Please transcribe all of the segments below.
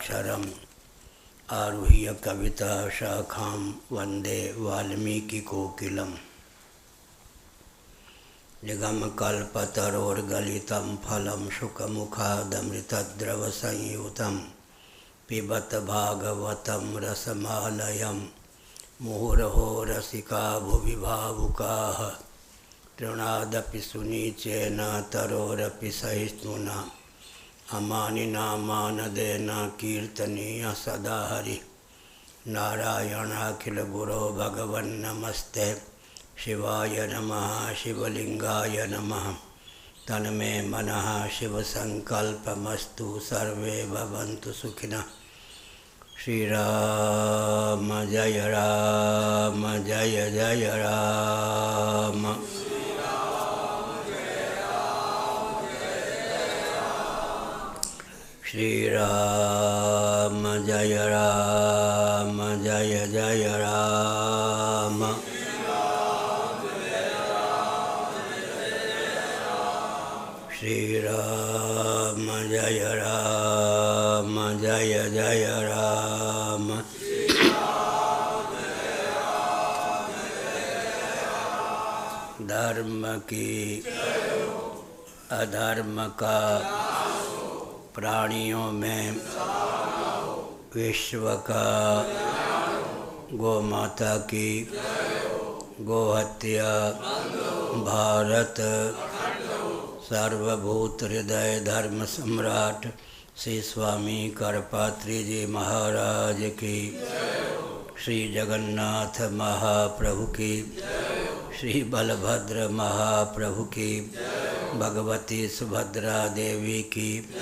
पराशरम् आरुह्य कविता शाखां वन्दे वाल्मीकिकोकिलम्। निगमकल्पतरोर्गलितं फलं शुकमुखादमृतद्रवसंयुतं पिबत भागवतं रसमालयं मुहुरहो रसिका भुवि भावुकाः। तृणादपि सुनीचेन तरोरपि सहिष्णुना अमानिना मानदेन कीर्तनीय सदा हरि। नारायणाखिल गुरो भगवन्नमस्ते शिवाय नमः शिवलिंगाय नमः। तन्मे मनः शिवसंकल्पमस्तु सर्वे भवन्तु सुखिनः। श्रीराम जय राम जय जय राम। श्रीराम जय राम जय जय राम। श्रीराम जय राम जय जय राम। धर्म की अधर्म का प्राणियों में विश्व का गौ माता की गोहत्या भारत सर्वभूत हृदय धर्म सम्राट श्री स्वामी करपात्री जी महाराज की, श्री जगन्नाथ महाप्रभु की, श्री बलभद्र महाप्रभु की, भगवती सुभद्रा देवी की।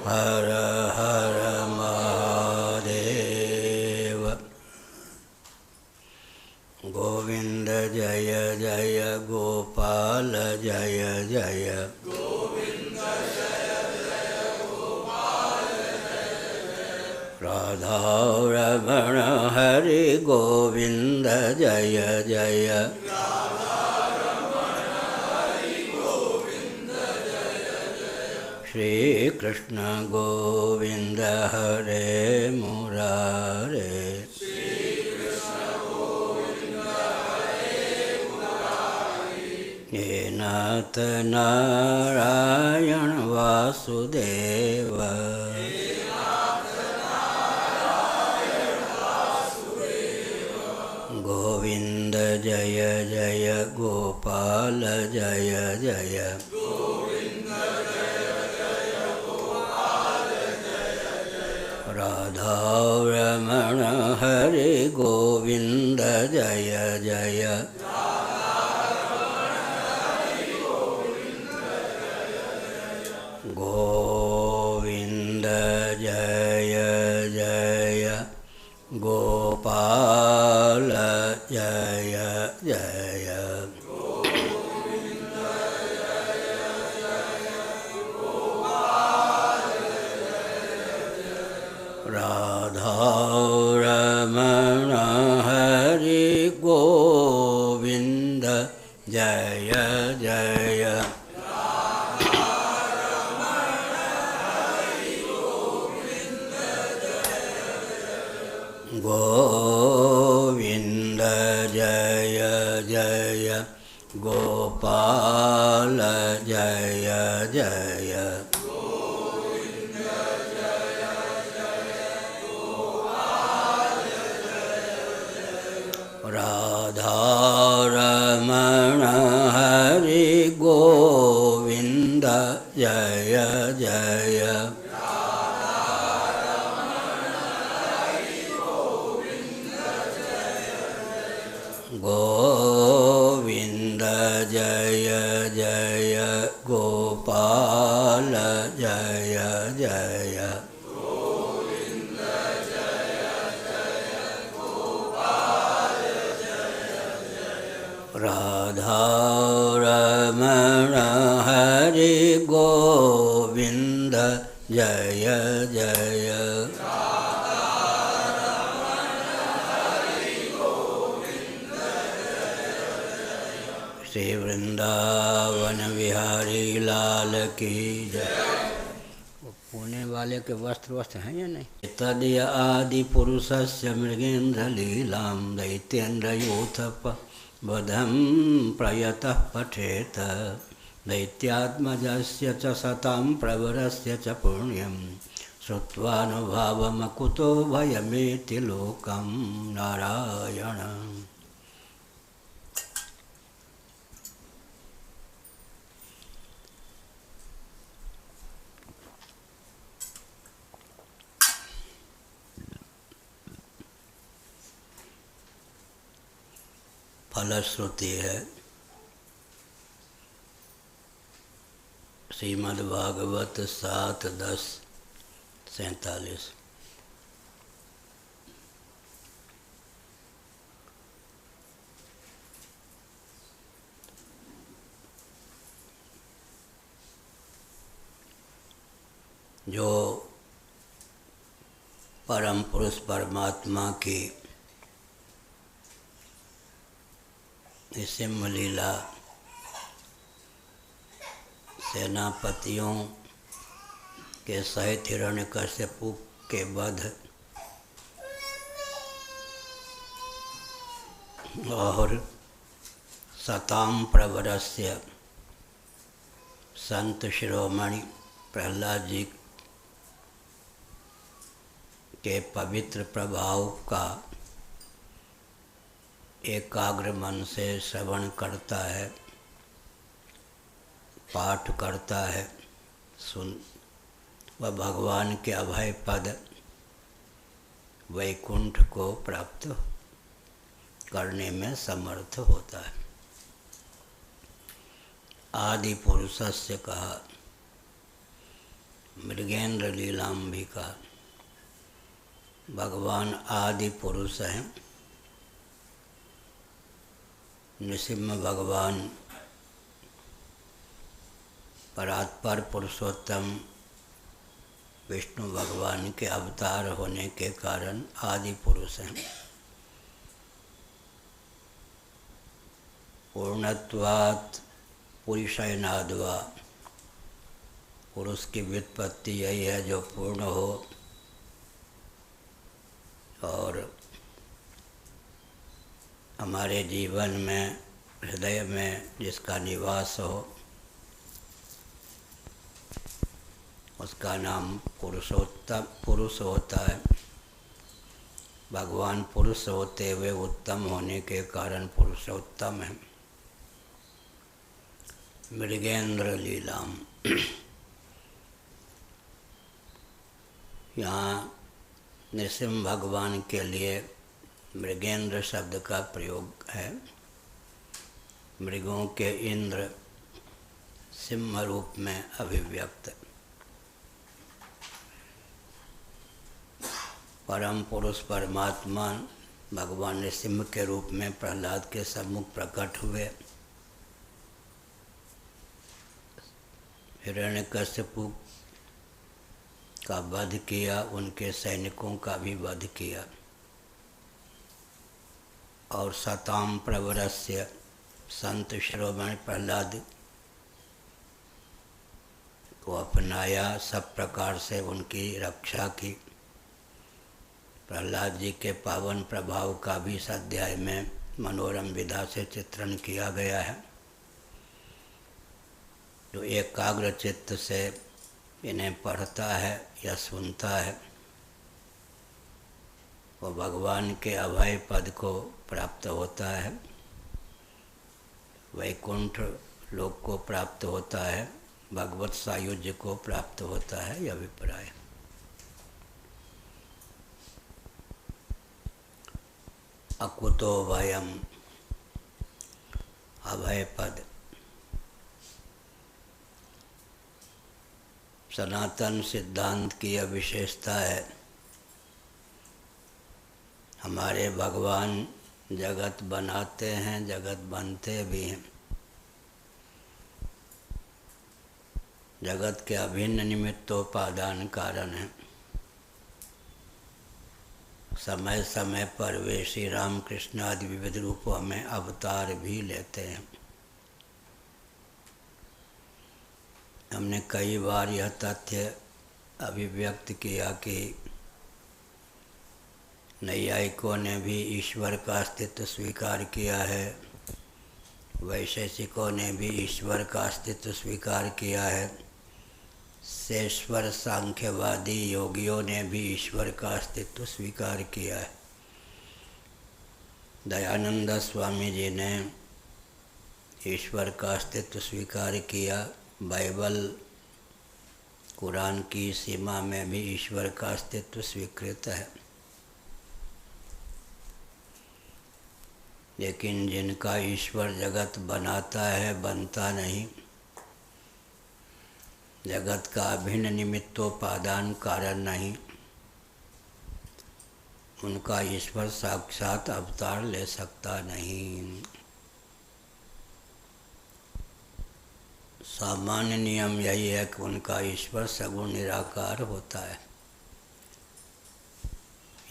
हर हर महादेव। गोविंद जय जय गोपाल जय जय। गोविंद जय जय गोपाल जय जय। राधा रमण हरि गोविंद जय जय। श्री कृष्ण गोविंद हरे मुरारे। श्री कृष्ण गोविंद हरे मुरारी। हे नाथ नारायण वासुदेव। हे नाथ नारायण वासुदेव। गोविंद जय जय गोपाल जय जय। राधा रमण हरि गोविंद जय जय। गोविंद जय जय गोपाल जय जय। राधा रमण हरि गोविंद जय जय। गोविंद जय जय गोपाल जय जय। राधा रमण हरि गोविंद जय जय। गोविंद जय जय गोपाल जय जय। राधा रमण हरि गोविंद जय जय। श्री वृंदावन बिहारी लाल की जय। होने वाले के वस्त्र वस्त्र हैं या नहीं। तदय आदि पुरुषस्य मृगेन्द्र लीलां दैत्येन्द्रयूथप वधं प्रयतः पठेत दैत्यात्मजस्य च सतां प्रवरस्य च पुण्यं श्रुत्वानुभावमकुतो भयमेति लोकं नारायण। फलश्रुति है श्रीमद्भागवत 7:10-47। जो परम पुरुष परमात्मा की सिंह लीला सेनापतियों के सहित हिरण्यकश्यपु के वध और सताम प्रवरस्य संत शिरोमणि प्रहलाद जी के पवित्र प्रभाव का एकाग्र मन से श्रवण करता है, पाठ करता है, सुन वह भगवान के अभय पद वैकुंठ को प्राप्त करने में समर्थ होता है। आदि पुरुषस्य कहा, मृगेन्द्र लीलाम भी कहा। भगवान आदि पुरुष हैं। नृसिंह भगवान परात्पर पुरुषोत्तम विष्णु भगवान के अवतार होने के कारण आदि पुरुष हैं। पूर्णत्वात् पुरुषैनाद्वा, पुरुष की व्युत्पत्ति यही है जो पूर्ण हो और हमारे जीवन में हृदय में जिसका निवास हो उसका नाम पुरुषोत्तम पुरुष होता है। भगवान पुरुष होते हुए उत्तम होने के कारण पुरुषोत्तम है। मृगेन्द्र लीलाम, यहाँ नृसिंह भगवान के लिए मृगेंद्र शब्द का प्रयोग है। मृगों के इंद्र सिंह रूप में अभिव्यक्त। परम पुरुष परमात्मा भगवान नृसिंह के रूप में प्रहलाद के सम्मुख प्रकट हुए। हिरण्यकश्यपु का वध किया, उनके सैनिकों का भी वध किया और सताम प्रवरस्य संत शिरोमणि प्रहलाद को अपनाया, सब प्रकार से उनकी रक्षा की। प्रहलाद जी के पावन प्रभाव का भी इस अध्याय में मनोरम विधा से चित्रण किया गया है। जो एकाग्र चित्त से इन्हें पढ़ता है या सुनता है वो भगवान के अभय पद को प्राप्त होता है, वैकुंठ लोक को प्राप्त होता है, भगवत सायुज्य को प्राप्त होता है। यह अभिप्राय। अकुतो भयम, अभय पद। सनातन सिद्धांत की यह विशेषता है। हमारे भगवान जगत बनाते हैं, जगत बनते भी हैं। जगत के अभिन्न निमित्तोपादान कारण हैं। समय समय पर वे श्री राम कृष्ण आदि विविध रूपों में अवतार भी लेते हैं। हमने कई बार यह तथ्य अभिव्यक्त किया कि नैयायिकों ने भी ईश्वर का अस्तित्व स्वीकार किया है, वैशेषिकों ने भी ईश्वर का अस्तित्व स्वीकार किया है, शेश्वर सांख्यवादी योगियों ने भी ईश्वर का अस्तित्व स्वीकार किया है। दयानंद स्वामी जी ने ईश्वर का अस्तित्व स्वीकार किया। बाइबल कुरान की सीमा में भी ईश्वर का अस्तित्व स्वीकृत है। लेकिन जिनका ईश्वर जगत बनाता है, बनता नहीं, जगत का अभिन्न निमित्तोपादान कारण नहीं, उनका ईश्वर साक्षात अवतार ले सकता नहीं। सामान्य नियम यही है कि उनका ईश्वर सगुण निराकार होता है।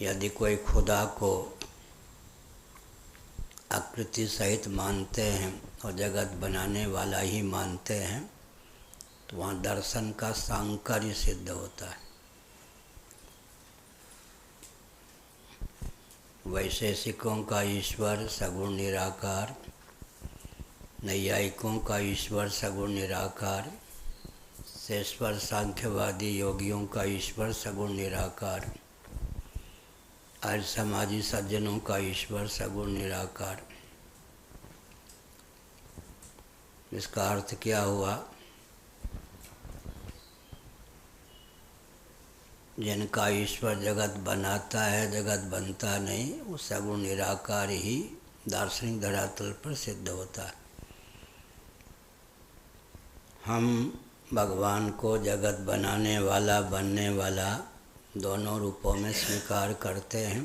यदि कोई खुदा को आकृति सहित मानते हैं और जगत बनाने वाला ही मानते हैं तो वहाँ दर्शन का सांकर्य सिद्ध होता है। वैशेषिकों का ईश्वर सगुण निराकार, नैयायिकों का ईश्वर सगुण निराकार, शेश्वर सांख्यवादी योगियों का ईश्वर सगुण निराकार, आर्य समाजी सज्जनों का ईश्वर सगुण निराकार। इसका अर्थ क्या हुआ? जिनका ईश्वर जगत बनाता है, जगत बनता नहीं, वो सगुण निराकार ही दार्शनिक धरातल पर सिद्ध होता है। हम भगवान को जगत बनाने वाला, बनने वाला दोनों रूपों में स्वीकार करते हैं।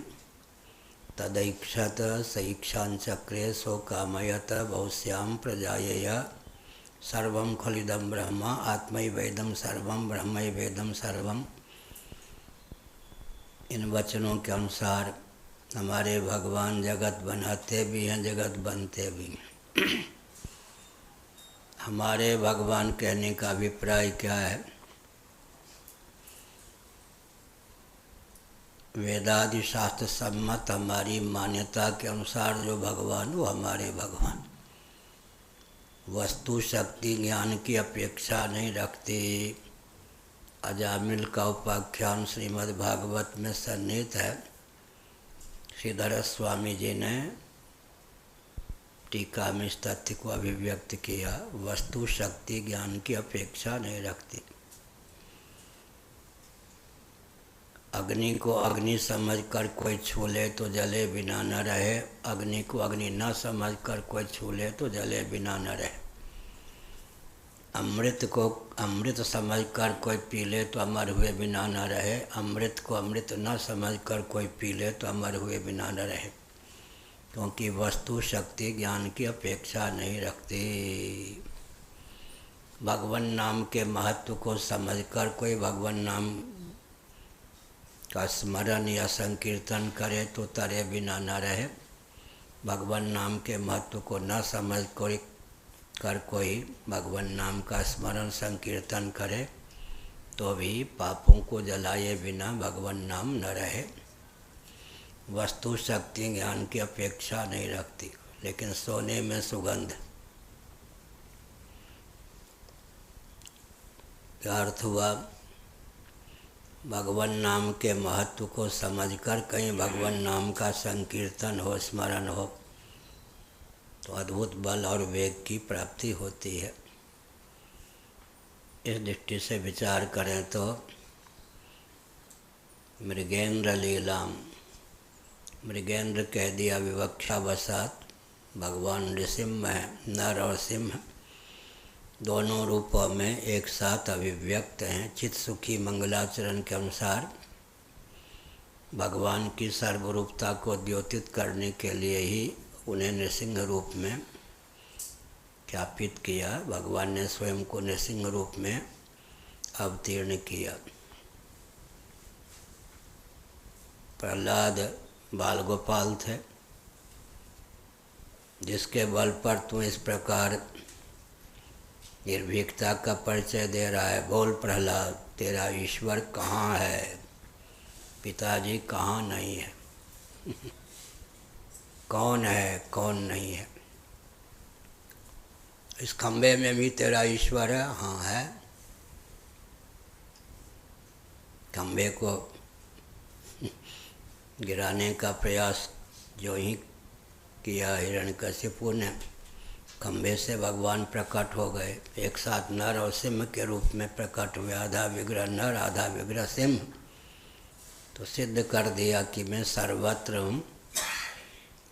तदैक्षत सईक्षांचक्रे सो कामयत बहुश्याम प्रजायया सर्वं खलिदं ब्रह्म आत्मैवेदं सर्वं ब्रह्मैवेदं सर्वं। इन वचनों के अनुसार हमारे भगवान जगत बनाते भी हैं, जगत बनते भी हैं। हमारे भगवान कहने का अभिप्राय क्या है? वेदादि शास्त्र सम्मत हमारी मान्यता के अनुसार जो भगवान, वो हमारे भगवान वस्तु शक्ति ज्ञान की अपेक्षा नहीं रखते। अजामिल का उपाख्यान श्रीमद् भागवत में सन्निहित है। श्रीधर स्वामी जी ने टीका में इस तथ्य को अभिव्यक्त किया, वस्तु शक्ति ज्ञान की अपेक्षा नहीं रखती। अग्नि को अग्नि समझकर कोई छू ले तो जले बिना न रहे, अग्नि को अग्नि न समझकर कोई छू ले तो जले बिना न रहे। अमृत को अमृत समझकर कोई पी ले तो अमर हुए बिना न रहे, अमृत को अमृत न समझकर कोई पी ले तो अमर हुए बिना न रहे। क्योंकि वस्तु शक्ति ज्ञान की अपेक्षा नहीं रखती। भगवान नाम के महत्व को समझकर कोई भगवान नाम का स्मरण या संकीर्तन करे तो तरे बिना न रहे। भगवान नाम के महत्व को न समझ कोई भगवान नाम का स्मरण संकीर्तन करे तो भी पापों को जलाए बिना भगवान नाम न रहे। वस्तु शक्ति ज्ञान की अपेक्षा नहीं रखती, लेकिन सोने में सुगंध। क्या अर्थ हुआ? भगवान नाम के महत्व को समझकर कहीं भगवान नाम का संकीर्तन हो, स्मरण हो तो अद्भुत बल और वेग की प्राप्ति होती है। इस दृष्टि से विचार करें तो मृगेंद्र लीलाम, मृगेंद्र कह दिया विवक्षा वसात, भगवान नृसिंह है, नर और सिंह दोनों रूपों में एक साथ अभिव्यक्त हैं। चित्त सुखी मंगलाचरण के अनुसार भगवान की सर्वरूपता को द्योतित करने के लिए ही उन्हें नृसिंह रूप में ख्यापित किया। भगवान ने स्वयं को नृसिंह रूप में अवतीर्ण किया। प्रहलाद बाल गोपाल थे, जिसके बल पर तू इस प्रकार निर्भीकता का परिचय दे रहा है। बोल प्रहलाद, तेरा ईश्वर कहाँ है? पिताजी कहाँ नहीं है? कौन है, कौन नहीं है? इस खंबे में भी तेरा ईश्वर है? हाँ है। खंबे को गिराने का प्रयास जो ही किया हिरण्यकशिपु ने, खंबे से भगवान प्रकट हो गए। एक साथ नर और सिंह के रूप में प्रकट हुए। आधा विग्रह नर, आधा विग्रह सिंह। तो सिद्ध कर दिया कि मैं सर्वत्र हूँ,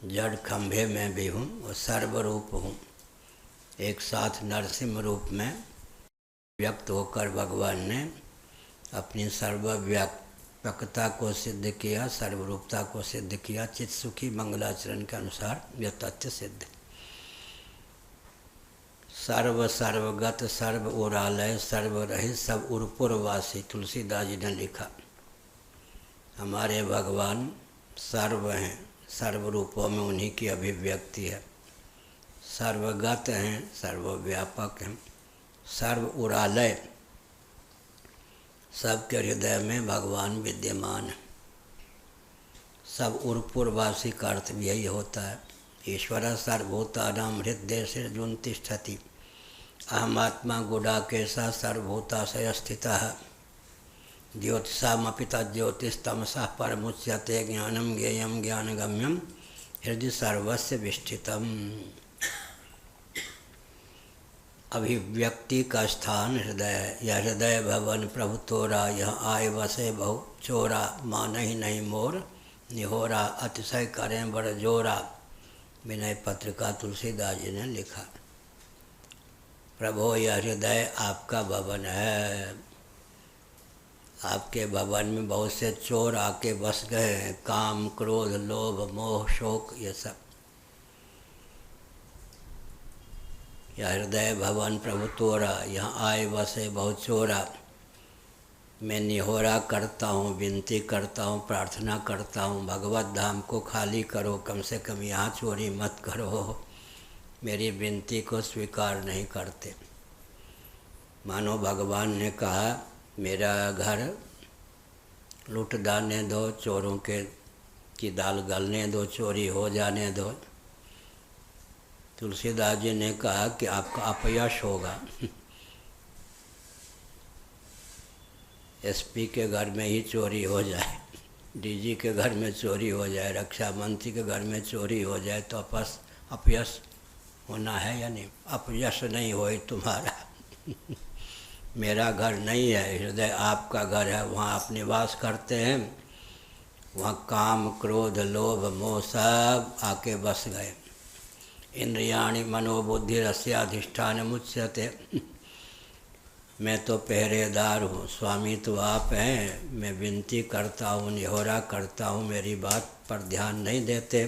जड़ खंभे में भी हूँ और सर्वरूप हूँ। एक साथ नरसिंह रूप में व्यक्त होकर भगवान ने अपनी सर्वव्यापकता को सिद्ध किया, सर्वरूपता को सिद्ध किया। चित सुखी मंगलाचरण के अनुसार यह तथ्य सिद्ध। सर्व सर्वगत, सर्व ओरालय, सर्वरहित, सब उर्पुरवासी। तुलसीदास जी ने लिखा, हमारे भगवान सर्व हैं, सर्व रूपों में उन्हीं की अभिव्यक्ति है। सर्वगत हैं, सर्वव्यापक हैं, सर्व उरालय, सबके हृदय में भगवान विद्यमान है। सब उर्पुरवासी का अर्थ भी यही होता है। ईश्वर सर्वभूतानां हृदय सिर्जुन तिष्ठति, अहमात्मा गुडाकेशः सर्वभूताशय स्थितः, ज्योतिषामपि तज्ज्योतिस्तमसः परमुच्यते, ज्ञानं ज्ञेयं ज्ञानगम्यं हृदय सर्वस्य विष्ठितम्। अभिव्यक्ति का स्थान हृदय है। यह हृदय भवन प्रभु तोरा, यह आय बसे बहु चोरा, मान ही नहीं मोर निहोरा, अतिशय करें बड़ जोरा। विनय पत्रिका तुलसीदास जी ने लिखा, प्रभु यह हृदय आपका भवन है। आपके भवन में बहुत से चोर आके बस गए हैं, काम क्रोध लोभ मोह शोक ये सब। यह हृदय भवन प्रभु तोरा, यहाँ आए बसे बहुत चोरा। मैं निहोरा करता हूँ, विनती करता हूँ, प्रार्थना करता हूँ, भगवत धाम को खाली करो, कम से कम यहाँ चोरी मत करो। मेरी विनती को स्वीकार नहीं करते। मानो भगवान ने कहा, मेरा घर लूट डालने दो, चोरों की दाल गलने दो, चोरी हो जाने दो। तुलसीदास जी ने कहा कि आपका अपयश होगा। एसपी के घर में ही चोरी हो जाए, डीजी के घर में चोरी हो जाए, रक्षा मंत्री के घर में चोरी हो जाए तो अपयश होना है या नहीं? अपयश नहीं होए तुम्हारा। मेरा घर नहीं है, हृदय आपका घर है, वहाँ आप निवास करते हैं। वहाँ काम क्रोध लोभ मोह सब आके बस गए। इंद्रियाणि मनोबुद्धि रस्याधिष्ठान मुच्यते। मैं तो पहरेदार हूँ, स्वामी तो आप हैं। मैं विनती करता हूँ, निहोरा करता हूँ, मेरी बात पर ध्यान नहीं देते।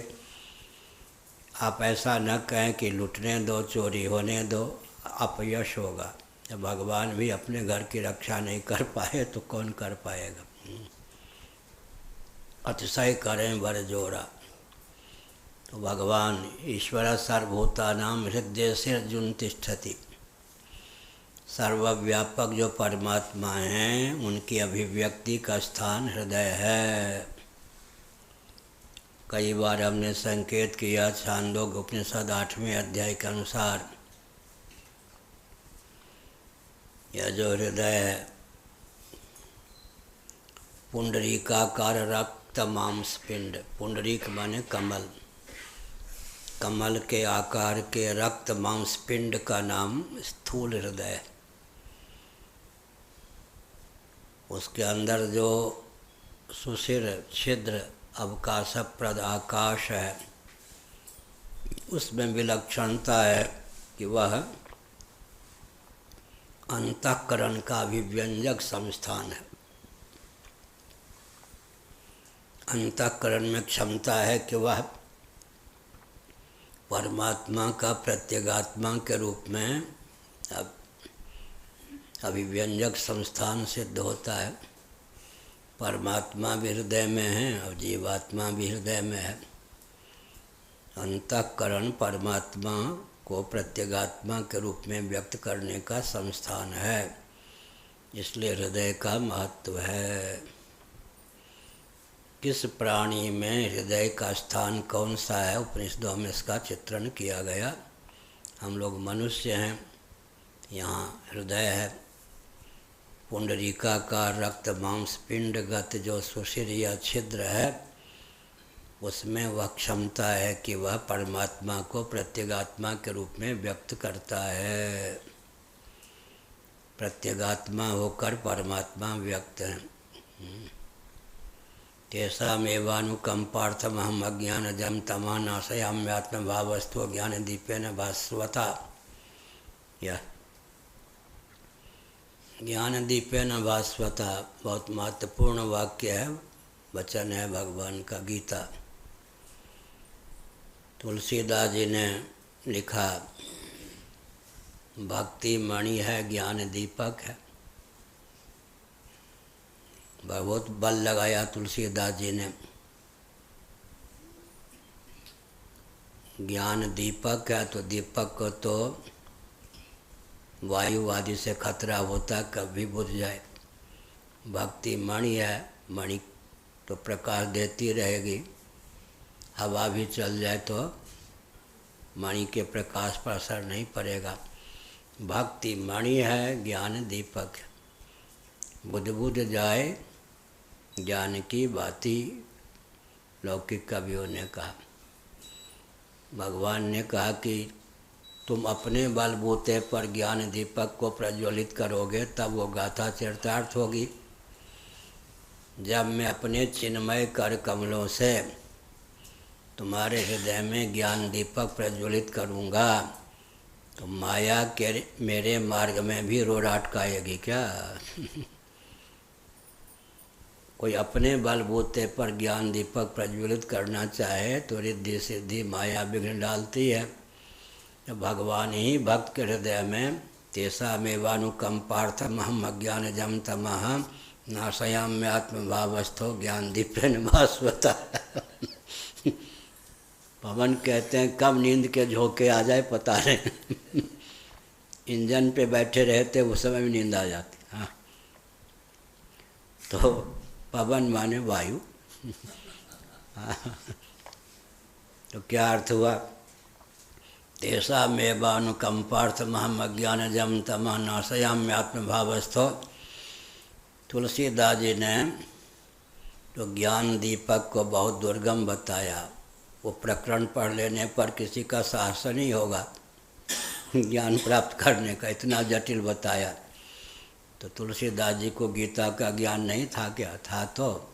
आप ऐसा न कहें कि लूटने दो, चोरी होने दो, अपयश होगा। जब भगवान भी अपने घर की रक्षा नहीं कर पाए तो कौन कर पाएगा? अतिशय करें बर जोरा। तो भगवान ईश्वर सर्वभूतानां हृदय सिर्जुन तिष्ठति, सर्वव्यापक जो परमात्मा हैं उनकी अभिव्यक्ति का स्थान हृदय है। कई बार हमने संकेत किया, छांदोग्य उपनिषद 8वें अध्याय के अनुसार यह जो हृदय है पुंडरीकाकार रक्त मांस पिंड, पुंडरीक माने कमल, कमल के आकार के रक्त मांस पिंड का नाम स्थूल हृदय। उसके अंदर जो सुशिर छिद्र अवकाशप्रद आकाश है, उसमें विलक्षणता है कि वह अंतःकरण का अभिव्यंजक संस्थान है। अंतःकरण में क्षमता है कि वह परमात्मा का प्रत्यगात्मा के रूप में अभिव्यंजक संस्थान सिद्ध होता है। परमात्मा भी हृदय में है और जीवात्मा भी हृदय में है। अंतःकरण परमात्मा को प्रत्यगात्मा के रूप में व्यक्त करने का संस्थान है, इसलिए हृदय का महत्व है। किस प्राणी में हृदय का स्थान कौन सा है, उपनिषदों में इसका चित्रण किया गया। हम लोग मनुष्य हैं, यहाँ हृदय है, पुंडरीकाकार रक्त मांस पिंडगत जो सुशिर या छिद्र है, उसमें वह क्षमता है कि वह परमात्मा को प्रत्यगात्मा के रूप में व्यक्त करता है। प्रत्यगात्मा होकर परमात्मा व्यक्त है। तेषामेवानुकंपार्थम हम अज्ञानजं तमः नाशयाम्यात्म भावस्थो ज्ञान दीपेन भास्वता। यह ज्ञान दीपेन भास्वता बहुत महत्वपूर्ण वाक्य है, वचन है भगवान का गीता। तुलसीदास जी ने लिखा, भक्ति मणि है ज्ञान दीपक है। बहुत बल लगाया तुलसीदास जी ने। ज्ञान दीपक है तो दीपक को तो वायु आदि से खतरा होता, कभी बुझ जाए। भक्ति मणि है, मणि तो प्रकाश देती रहेगी, हवा भी चल जाए तो मणि के प्रकाश पर असर नहीं पड़ेगा। भक्ति मणि है, ज्ञान दीपक है। बुध बुध जाए ज्ञान की बाती, लौकिक कवियों ने कहा। भगवान ने कहा कि तुम अपने बलबूते पर ज्ञान दीपक को प्रज्वलित करोगे तब वो गाथा चरितार्थ होगी। जब मैं अपने चिन्मय कर कमलों से तुम्हारे हृदय में ज्ञान दीपक प्रज्वलित करूँगा तो माया के मेरे मार्ग में भी रोड अटकाएगी क्या? कोई अपने बलबूते पर ज्ञान दीपक प्रज्वलित करना चाहे तो रिद्धि सिद्धि माया विघ्न डालती है। तो भगवान ही भक्त के हृदय में तेषामेवानुकंपार्थम हम अज्ञानजं तमः नाशयाम्यात्मभावस्थो ज्ञान दीपेन भास्वता। पवन कहते हैं कब नींद के झोंके आ जाए पता नहीं। इंजन पे बैठे रहते उस समय भी नींद आ जाती। हाँ, तो पवन माने वायु। तो क्या अर्थ हुआ? तेषामेवानुकंपार्थमहम् अज्ञानजं तमः नाशयाम्यात्मभावस्थो। तुलसीदास जी ने तो ज्ञान दीपक को बहुत दुर्गम बताया। वो प्रकरण पढ़ लेने पर किसी का साहस नहीं होगा ज्ञान प्राप्त करने का, इतना जटिल बताया। तो तुलसीदास जी को गीता का ज्ञान नहीं था क्या? था। तो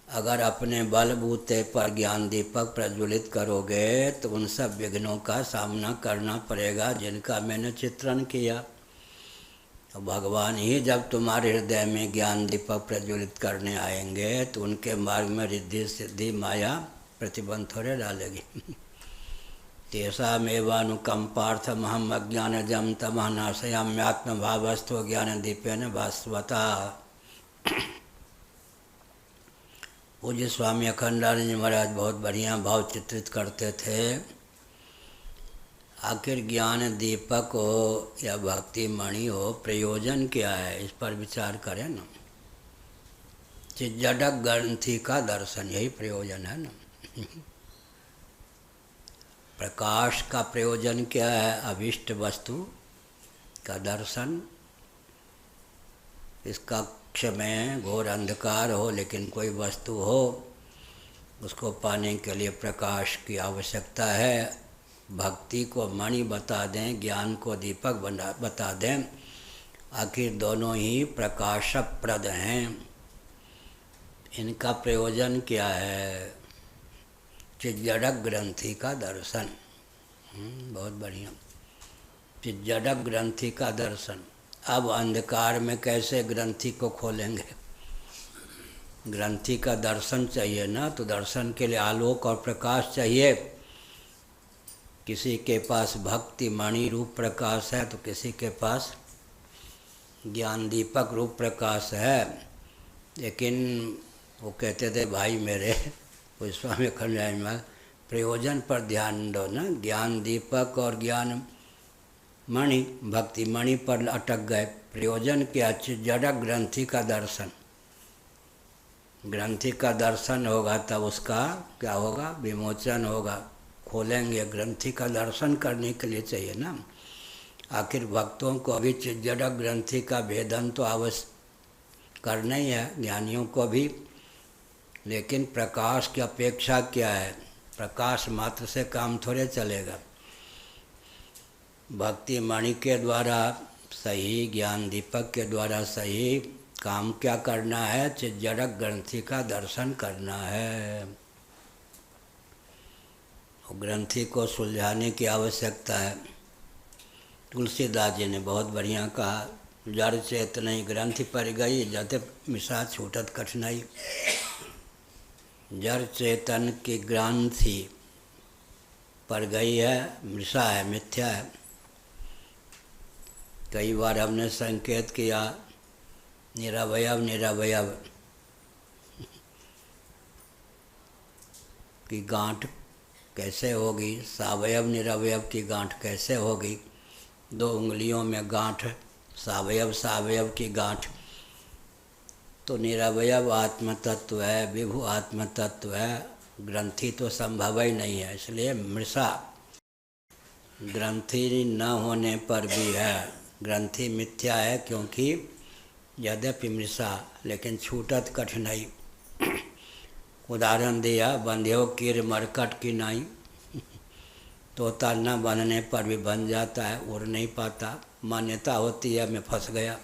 अगर अपने बलबूते पर ज्ञान दीपक प्रज्वलित करोगे तो उन सब विघ्नों का सामना करना पड़ेगा जिनका मैंने चित्रण किया। तो भगवान ही जब तुम्हारे हृदय में ज्ञान दीपक प्रज्वलित करने आएंगे तो उनके मार्ग में रिद्धि सिद्धि माया प्रतिबंध थोड़े डालेगी। तेषामेवानुकंपार्थमहम् अज्ञानजं तमः नाशयाम्यात्मभावस्थो ज्ञान दीपेन भास्वता। पूज्य स्वामी अखंडानंद जी महाराज बहुत बढ़िया भाव चित्रित करते थे। आखिर ज्ञान दीपक हो या भक्ति मणि हो, प्रयोजन क्या है, इस पर विचार करें ना। जड़क ग्रंथि का दर्शन, यही प्रयोजन है ना। प्रकाश का प्रयोजन क्या है? अभिष्ट वस्तु का दर्शन। इस कक्ष में घोर अंधकार हो लेकिन कोई वस्तु हो, उसको पाने के लिए प्रकाश की आवश्यकता है। भक्ति को मणि बता दें, ज्ञान को दीपक बता दें, आखिर दोनों ही प्रकाशप्रद हैं। इनका प्रयोजन क्या है? चिज्जड़क ग्रंथि का दर्शन। बहुत बढ़िया, चिज्जड़क ग्रंथि का दर्शन। अब अंधकार में कैसे ग्रंथि को खोलेंगे? ग्रंथि का दर्शन चाहिए ना, तो दर्शन के लिए आलोक और प्रकाश चाहिए। किसी के पास भक्ति मणि रूप प्रकाश है तो किसी के पास ज्ञान दीपक रूप प्रकाश है। लेकिन वो कहते थे भाई मेरे, वो स्वामी अखंडानंद में प्रयोजन पर ध्यान दो ना। ज्ञान दीपक और ज्ञान मणि, भक्ति मणि पर अटक गए। प्रयोजन क्या? जड़ ग्रंथि का दर्शन। ग्रंथि का दर्शन होगा तब उसका क्या होगा? विमोचन होगा। खोलेंगे। ग्रंथि का दर्शन करने के लिए चाहिए ना। आखिर भक्तों को अभी जड़ ग्रंथि का भेदन तो अवश्य करना ही है, ज्ञानियों को भी। लेकिन प्रकाश की अपेक्षा क्या है? प्रकाश मात्र से काम थोड़े चलेगा। भक्ति मणि के द्वारा सही, ज्ञान दीपक के द्वारा सही काम क्या करना है? जड़ ग्रंथि का दर्शन करना है। ग्रंथि को सुलझाने की आवश्यकता है। तुलसीदास जी ने बहुत बढ़िया कहा, जड़ चेत नहीं ग्रंथि पर गई, जते मिशा छूटत कठिनाई। जड़ चेतन की ग्रंथि पर गई है, मृषा है, मिथ्या है। कई बार हमने संकेत किया निरवयव निरवयव की गांठ कैसे होगी, सावयव निरवयव की गांठ कैसे होगी। 2 उंगलियों में गांठ, सावयव सावयव की गांठ। तो निरवयव आत्म तत्व है, विभु आत्म तत्व है, ग्रंथि तो संभव ही नहीं है। इसलिए मृषा ग्रंथि न होने पर भी है। ग्रंथि मिथ्या है क्योंकि यद्यपि मृषा, लेकिन छूटत कठिनाई। उदाहरण दिया, बंध्यो कीर मरकट की नाई। तोता न बनने पर भी बन जाता है, उड़ नहीं पाता। मान्यता होती है मैं फंस गया।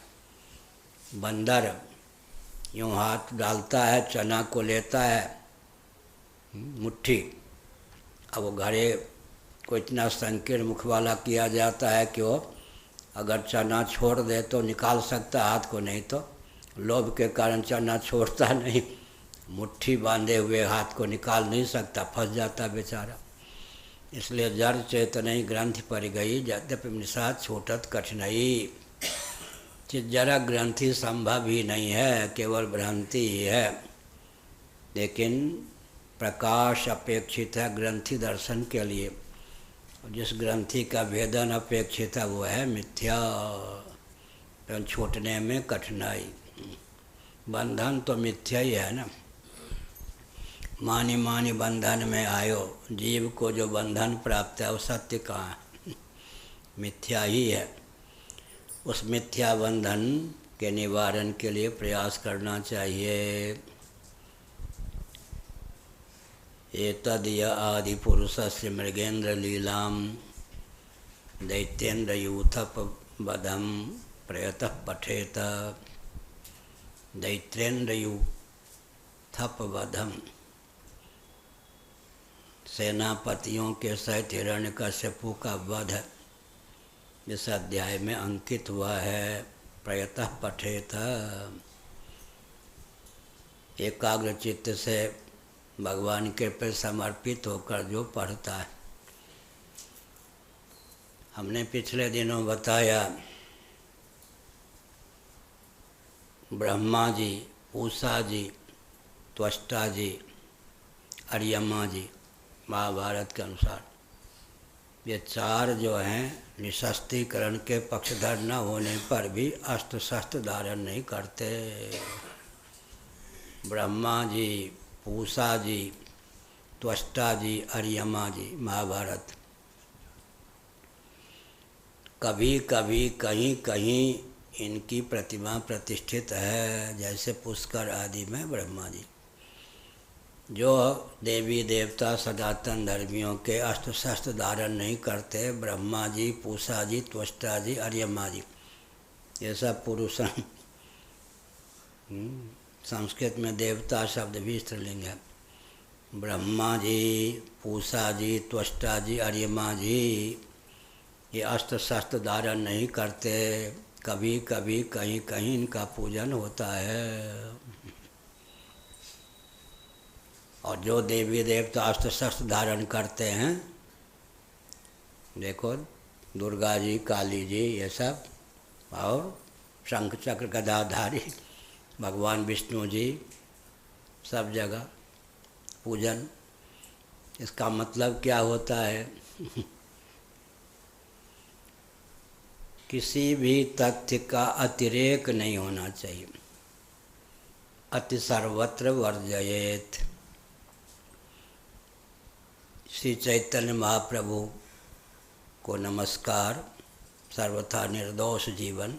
बंदर यूँ हाथ डालता है, चना को लेता है मुट्ठी। अब वो घड़े को इतना संकीर्ण मुख वाला किया जाता है कि वो अगर चना छोड़ दे तो निकाल सकता हाथ को, नहीं तो लोभ के कारण चना छोड़ता नहीं। मुट्ठी बांधे हुए हाथ को निकाल नहीं सकता, फंस जाता बेचारा। इसलिए जड़ चेतन ग्रंथि पर गई, यद्यपि मृषा छूटत कठिनाई। जड़ ग्रंथि संभव ही नहीं है, केवल भ्रांति ही है। लेकिन प्रकाश अपेक्षित है ग्रंथि दर्शन के लिए। जिस ग्रंथि का भेदन अपेक्षित है वो है मिथ्या, तो छूटने में कठिनाई। बंधन तो मिथ्या ही है ना। मानी मानी बंधन में आयो, जीव को जो बंधन प्राप्त है वो सत्य कहाँ है? मिथ्या ही है। उस मिथ्या बंधन के निवारण के लिए प्रयास करना चाहिए। एतद्य आदि पुरुषस्य मृगेन्द्र लीलाम दैत्येन्द्र यूथप वधम प्रयतः पठेत। दैत्येन्द्र यूथप वधम, सेनापतियों के सहित हिरण्यकश्यपु का वध इस अध्याय में अंकित हुआ है। प्रयतः पठेत, एकाग्र चित्त से भगवान के प्रति समर्पित होकर जो पढ़ता है। हमने पिछले दिनों बताया ब्रह्मा जी, उषा जी, त्वष्टा जी, अर्यमा जी, महाभारत के अनुसार ये 4 जो हैं निशस्त्रीकरण के पक्षधर न होने पर भी अस्त्र शस्त्र धारण नहीं करते। ब्रह्मा जी, पूषा जी, त्वष्टा जी, अर्यमा जी, महाभारत। कभी कभी कहीं कहीं इनकी प्रतिमा प्रतिष्ठित है, जैसे पुष्कर आदि में ब्रह्मा जी। जो देवी देवता सनातन धर्मियों के अस्त्र शस्त्र धारण नहीं करते, ब्रह्मा जी, पूषा जी, त्वष्टा जी, अर्यमा जी, ये सब पुरुष हैं। संस्कृत में देवता शब्द भी स्त्रीलिंग है। ब्रह्मा जी, पूषा जी, त्वष्टा जी, अर्यमा जी ये अस्त्र शस्त्र धारण नहीं करते। कभी कभी कहीं कहीं इनका पूजन होता है। और जो देवी देवता अस्त्र शस्त्र धारण करते हैं, देखो दुर्गा जी, काली जी, ये सब, और शंख चक्र गदाधारी भगवान विष्णु जी, सब जगह पूजन। इसका मतलब क्या होता है? किसी भी तथ्य का अतिरेक नहीं होना चाहिए। अति सर्वत्र वर्जयेत। श्री चैतन्य महाप्रभु को नमस्कार। सर्वथा निर्दोष जीवन।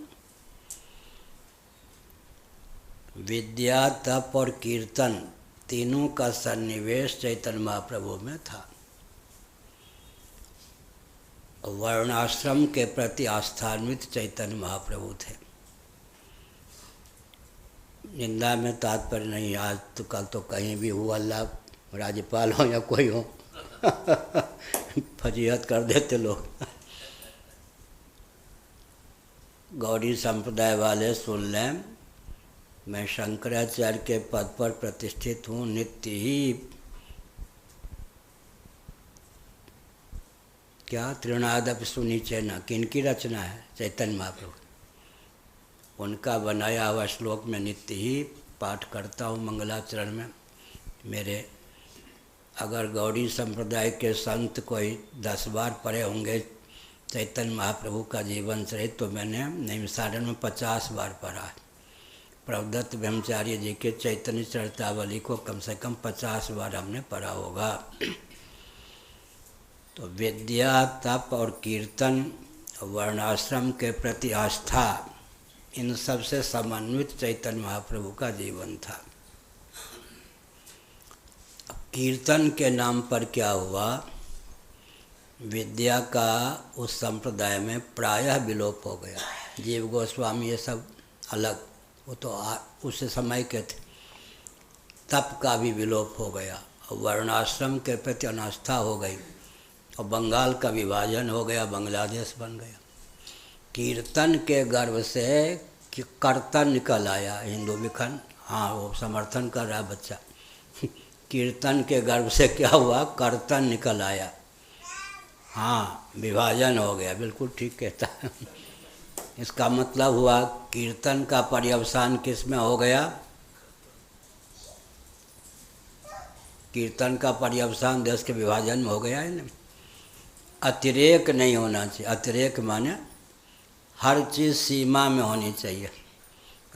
विद्या, तप और कीर्तन तीनों का सन्निवेश चैतन्य महाप्रभु में था। वर्णाश्रम के प्रति आस्थान्वित चैतन्य महाप्रभु थे। निंदा में तात्पर्य नहीं, आज तो कल तो कहीं भी हो, अल्लाह राज्यपाल हो या कोई हो फजीहत कर देते लोग। गौड़ी संप्रदाय वाले सुन लें, मैं शंकराचार्य के पद पर प्रतिष्ठित हूँ। नित्य ही क्या तृणादपि सुनिचैन, किनकी रचना है? चैतन्य महाप्रभु। उनका बनाया हुआ श्लोक में नित्य ही पाठ करता हूँ मंगलाचरण में। मेरे अगर गौड़ी संप्रदाय के संत कोई 10 बार पढ़े होंगे चैतन्य महाप्रभु का जीवन चरित्र, तो मैंने नैमिषारण्य में 50 बार पढ़ा है। प्रभुदत्त ब्रह्मचारी जी के चैतन्य चरितावली को कम से कम 50 बार हमने पढ़ा होगा। तो विद्या, तप और कीर्तन, वर्णाश्रम के प्रति आस्था, इन सब से समन्वित चैतन्य महाप्रभु का जीवन था। कीर्तन के नाम पर क्या हुआ? विद्या का उस संप्रदाय में प्रायः विलोप हो गया। जीव गोस्वामी ये सब अलग, वो तो उस समय के थे। तप का भी विलोप हो गया और वर्णाश्रम के प्रति अनास्था हो गई और बंगाल का विभाजन हो गया, बांग्लादेश बन गया। कीर्तन के गर्भ से कर्तन निकल आया। हिंदू विखंड, हाँ वो समर्थन कर रहा बच्चा। कीर्तन के गर्भ से क्या हुआ? कर्तन निकल आया। हाँ, विभाजन हो गया, बिल्कुल ठीक कहता है। इसका मतलब हुआ कीर्तन का पर्यवसान किस में हो गया? कीर्तन का पर्यवसान देश के विभाजन में हो गया है ना। अतिरेक नहीं होना चाहिए। अतिरेक माने हर चीज़ सीमा में होनी चाहिए।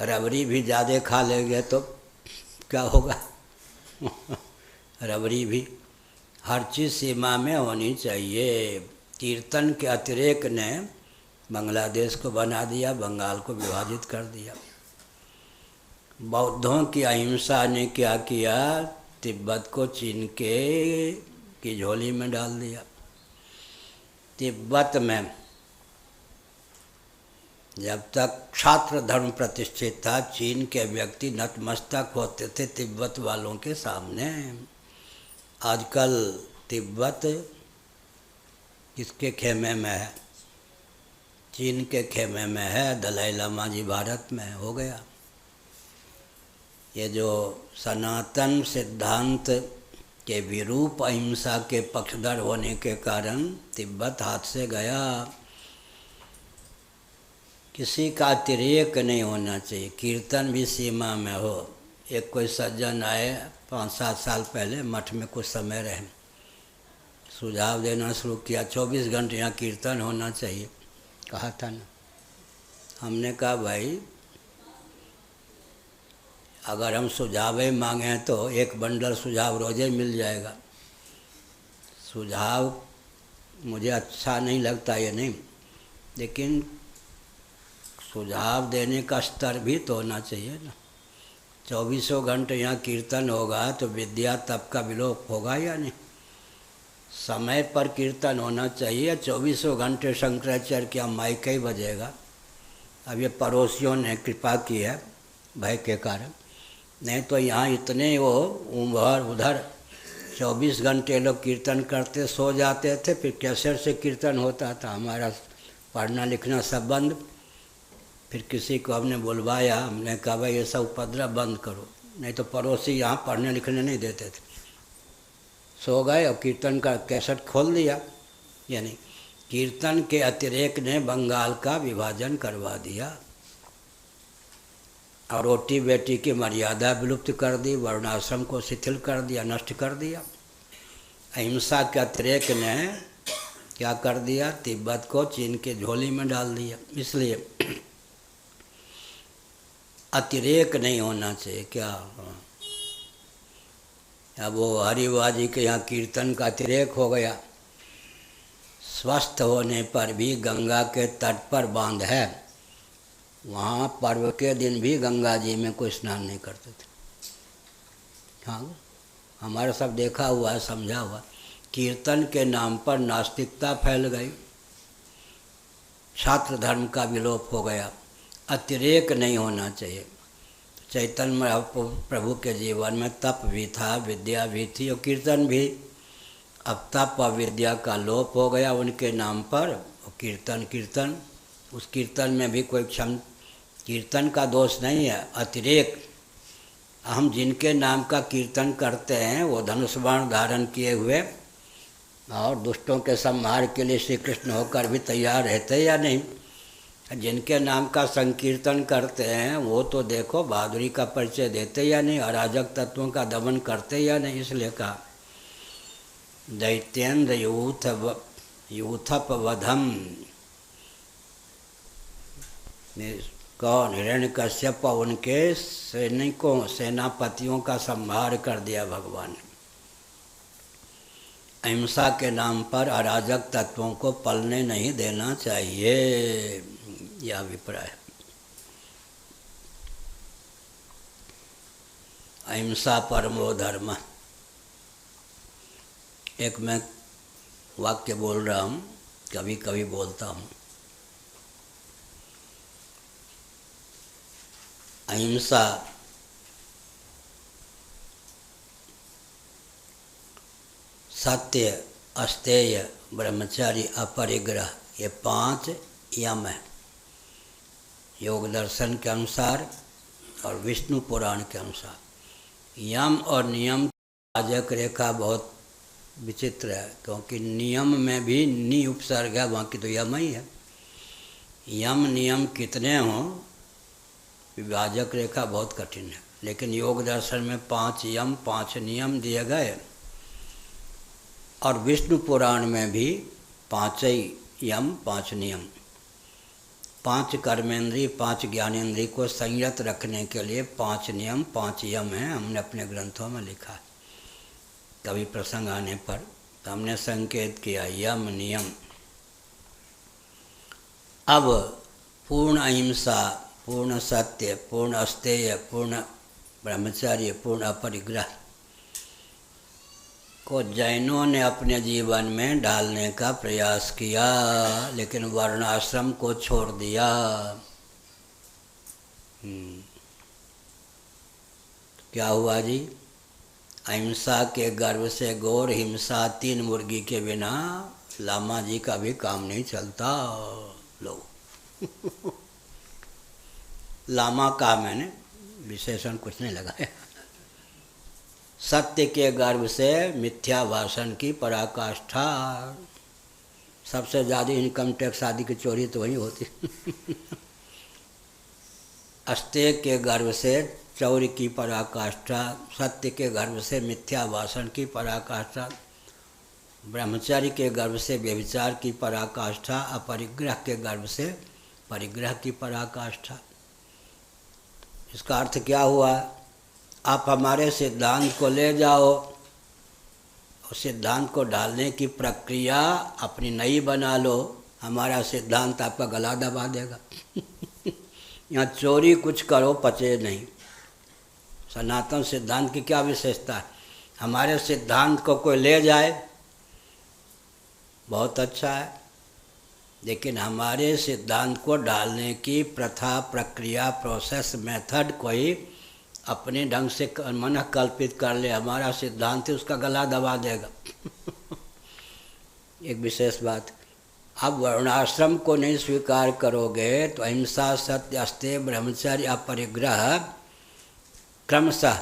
रबड़ी भी ज़्यादा खा लेंगे तो क्या होगा? रबड़ी भी, हर चीज़ सीमा में होनी चाहिए। कीर्तन के अतिरेक ने बांग्लादेश को बना दिया, बंगाल को विभाजित कर दिया। बौद्धों की अहिंसा ने क्या किया? तिब्बत को चीन की झोली में डाल दिया। तिब्बत में जब तक क्षात्र धर्म प्रतिष्ठित था, चीन के व्यक्ति नतमस्तक होते थे तिब्बत वालों के सामने। आजकल तिब्बत किसके खेमे में है? चीन के खेमे में है। दलाई लामा जी भारत में हो गया। ये जो सनातन सिद्धांत के विरूप अहिंसा के पक्षधर होने के कारण तिब्बत हाथ से गया। किसी का अतिरेक नहीं होना चाहिए। कीर्तन भी सीमा में हो। एक कोई सज्जन आए 5-7 साल पहले, मठ में कुछ समय रहे, सुझाव देना शुरू किया 24 घंटे यहाँ कीर्तन होना चाहिए, कहा था ना। हमने कहा भाई अगर हम सुझाव ही मांगे तो एक बंडल सुझाव रोज़ ही मिल जाएगा। सुझाव मुझे अच्छा नहीं लगता ये नहीं, लेकिन सुझाव देने का स्तर भी तो होना चाहिए ना। 24 घंटे यहाँ कीर्तन होगा तो विद्या तप का विलोप होगा या नहीं? समय पर कीर्तन होना चाहिए। 24 घंटे शंकराचार्य क्या माइक ही बजेगा? अब ये पड़ोसियों ने कृपा की है भय के कारण, नहीं तो यहाँ इतने वो उधर 24 घंटे लोग कीर्तन करते सो जाते थे, फिर कैसेट से कीर्तन होता था। हमारा पढ़ना लिखना सब बंद। फिर किसी को हमने बुलवाया, हमने कहा भाई ये सब उपद्रव बंद करो, नहीं तो पड़ोसी यहाँ पढ़ने लिखने नहीं देते थे। सो गए और कीर्तन का कैसेट खोल दिया। यानी कीर्तन के अतिरेक ने बंगाल का विभाजन करवा दिया और रोटी बेटी की मर्यादा विलुप्त कर दी, वर्णाश्रम को शिथिल कर दिया, नष्ट कर दिया। अहिंसा के अतिरेक ने क्या कर दिया, तिब्बत को चीन के झोली में डाल दिया। इसलिए अतिरेक नहीं होना चाहिए। क्या अब वो हरिवाजी के यहाँ कीर्तन का अतिरेक हो गया, स्वस्थ होने पर भी गंगा के तट पर बांध है, वहाँ पर्व के दिन भी गंगा जी में कोई स्नान नहीं करते थे। हाँ, हमारा सब देखा हुआ है, समझा हुआ। कीर्तन के नाम पर नास्तिकता फैल गई, छात्र धर्म का विलोप हो गया। अतिरेक नहीं होना चाहिए। चैतन्य प्रभु के जीवन में तप भी था, विद्या भी थी और कीर्तन भी। अब तप और विद्या का लोप हो गया उनके नाम पर, कीर्तन उस कीर्तन में भी कोई कीर्तन का दोष नहीं है, अतिरेक। हम जिनके नाम का कीर्तन करते हैं वो धनुष बाण धारण किए हुए और दुष्टों के संहार के लिए श्री कृष्ण होकर भी तैयार रहते या नहीं। जिनके नाम का संकीर्तन करते हैं वो तो देखो बहादुरी का परिचय देते या नहीं, अराजक तत्वों का दमन करते या नहीं। इसलिए कहा दैत्येन्द्र यूथप वधम, कौन, हिरण्यकश्यप उनके सैनिकों सेनापतियों का संहार कर दिया भगवान ने। अहिंसा के नाम पर अराजक तत्वों को पलने नहीं देना चाहिए, यह अभिप्राय। अहिंसा परमो धर्म। एक मैं वाक्य बोल रहा हूँ, कभी कभी बोलता हूँ। अहिंसा सत्य, अस्तेय, ब्रह्मचारी, अपरिग्रह, ये 5 यम है योग दर्शन के अनुसार और विष्णु पुराण के अनुसार। यम और नियम राजक रेखा बहुत विचित्र है, क्योंकि नियम में भी नि उपसर्ग है, बाकी तो यम ही है। यम नियम कितने हों, विभाजक रेखा बहुत कठिन है। लेकिन योग दर्शन में 5 यम 5 नियम दिए गए और विष्णु पुराण में भी 5 यम 5 नियम। 5 कर्मेंद्री 5 ज्ञानेंद्री को संयत रखने के लिए 5 नियम 5 यम हैं, हमने अपने ग्रंथों में लिखा है। कभी प्रसंग आने पर हमने संकेत किया यम नियम। अब पूर्ण अहिंसा, पूर्ण सत्य, पूर्ण अस्तेय, पूर्ण ब्रह्मचर्य, पूर्ण अपरिग्रह को जैनों ने अपने जीवन में ढालने का प्रयास किया, लेकिन वर्णाश्रम को छोड़ दिया। क्या हुआ जी? अहिंसा के गर्भ से घोर हिंसा, 3 मुर्गी के बिना लामा जी का भी काम नहीं चलता। लो लामा का मैंने विशेषण कुछ नहीं लगाया। सत्य के गर्भ से मिथ्या भाषण की पराकाष्ठा। सबसे ज़्यादा इनकम टैक्स आदि की चोरी तो वही होती। अस्तेय के गर्भ से चौर्य की पराकाष्ठा, सत्य के गर्भ से मिथ्या भाषण की पराकाष्ठा, ब्रह्मचर्य के गर्भ से व्यभिचार की पराकाष्ठा, अपरिग्रह के गर्भ से परिग्रह की पराकाष्ठा। इसका अर्थ क्या हुआ? आप हमारे सिद्धांत को ले जाओ और सिद्धांत को ढालने की प्रक्रिया अपनी नई बना लो, हमारा सिद्धांत आपका गला दबा देगा। यहाँ चोरी कुछ करो पचे नहीं। सनातन सिद्धांत की क्या विशेषता है? हमारे सिद्धांत को कोई ले जाए बहुत अच्छा है, लेकिन हमारे सिद्धांत को ढालने की प्रथा, प्रक्रिया, प्रोसेस, मेथड कोई अपने ढंग से मन कल्पित कर ले, हमारा सिद्धांत ही उसका गला दबा देगा। एक विशेष बात। अब वर्णाश्रम को नहीं स्वीकार करोगे तो अहिंसा, सत्य, अस्तेय, ब्रह्मचर्य, अपरिग्रह क्रमशः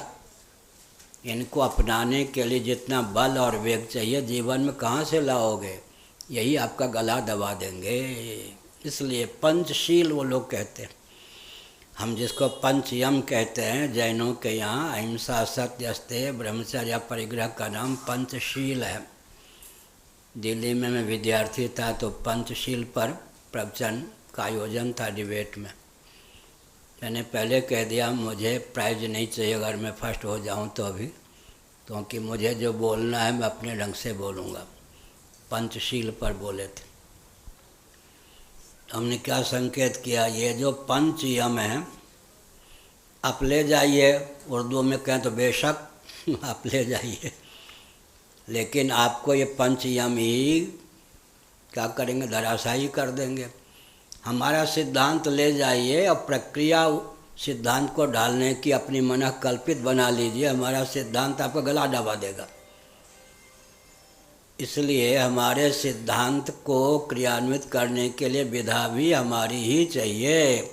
इनको अपनाने के लिए जितना बल और वेग चाहिए जीवन में कहाँ से लाओगे? यही आपका गला दबा देंगे। इसलिए पंचशील वो लोग कहते हैं, हम जिसको पंचयम कहते हैं, जैनों के यहाँ अहिंसा, सत्य, अस्तेय, ब्रह्मचर्य, परिग्रह का नाम पंचशील है। दिल्ली में मैं विद्यार्थी था तो पंचशील पर प्रवचन का आयोजन था डिबेट में। मैंने पहले कह दिया मुझे प्राइज नहीं चाहिए अगर मैं फर्स्ट हो जाऊं तो अभी, क्योंकि मुझे जो बोलना है मैं अपने ढंग से बोलूँगा। पंचशील पर बोले थे। हमने क्या संकेत किया, ये जो पंच यम है आप ले जाइए, उर्दू में कहें तो बेशक आप ले जाइए, लेकिन आपको ये पंच यम ही क्या करेंगे, धराशायी कर देंगे। हमारा सिद्धांत ले जाइए और प्रक्रिया सिद्धांत को डालने की अपनी मन कल्पित बना लीजिए, हमारा सिद्धांत आपका गला दबा देगा। इसलिए हमारे सिद्धांत को क्रियान्वित करने के लिए विधा भी हमारी ही चाहिए।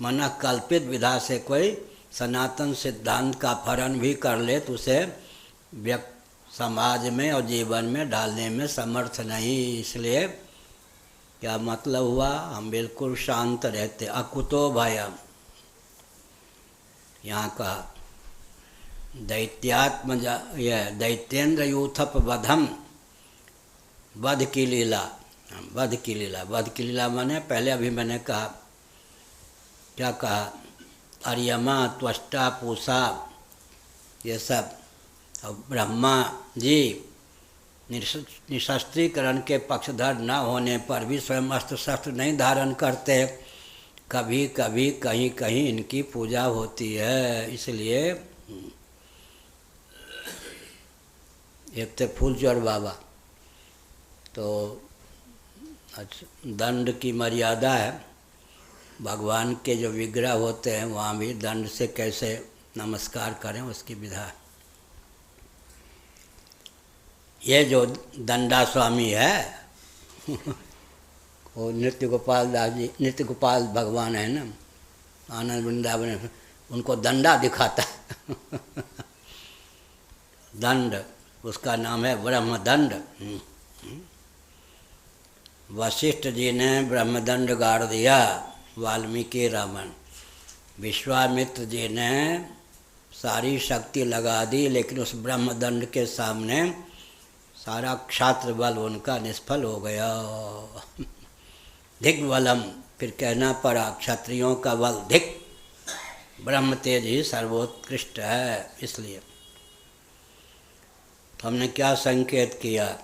मन कल्पित विधा से कोई सनातन सिद्धांत का फरण भी कर ले तो उसे समाज में और जीवन में डालने में समर्थ नहीं। इसलिए क्या मतलब हुआ, हम बिल्कुल शांत रहते। अकुतो भयम, यहाँ का दैत्येंद्र यूथप वधम, वध की लीला। वध की लीला, वध की लीला माने पहले अभी मैंने कहा, क्या कहा, अर्यमा त्वष्टा पूषा ये सब, और ब्रह्मा जी निशस्त्रीकरण के पक्षधर न होने पर भी स्वयं अस्त्र शस्त्र नहीं धारण करते, कभी कभी कहीं कहीं इनकी पूजा होती है। इसलिए एक तो फूलचोर बाबा, तो दंड की मर्यादा है, भगवान के जो विग्रह होते हैं वहाँ भी दंड से कैसे नमस्कार करें उसकी विधा है। ये जो दंडा स्वामी है वो नृत्य गोपाल दास जी, नृत्य गोपाल भगवान है ना, आनंद वृंदावन, उनको दंडा दिखाता है दंड, उसका नाम है ब्रह्मदंड। वशिष्ठ जी ने ब्रह्मदंड गाड़ दिया, वाल्मीकि रामायण। विश्वामित्र जी ने सारी शक्ति लगा दी, लेकिन उस ब्रह्मदंड के सामने सारा क्षात्र बल उनका निष्फल हो गया। धिक बलम, फिर कहना पड़ा क्षत्रियों का बल धिक, ब्रह्म तेज ही सर्वोत्कृष्ट है। इसलिए तो हमने क्या संकेत किया,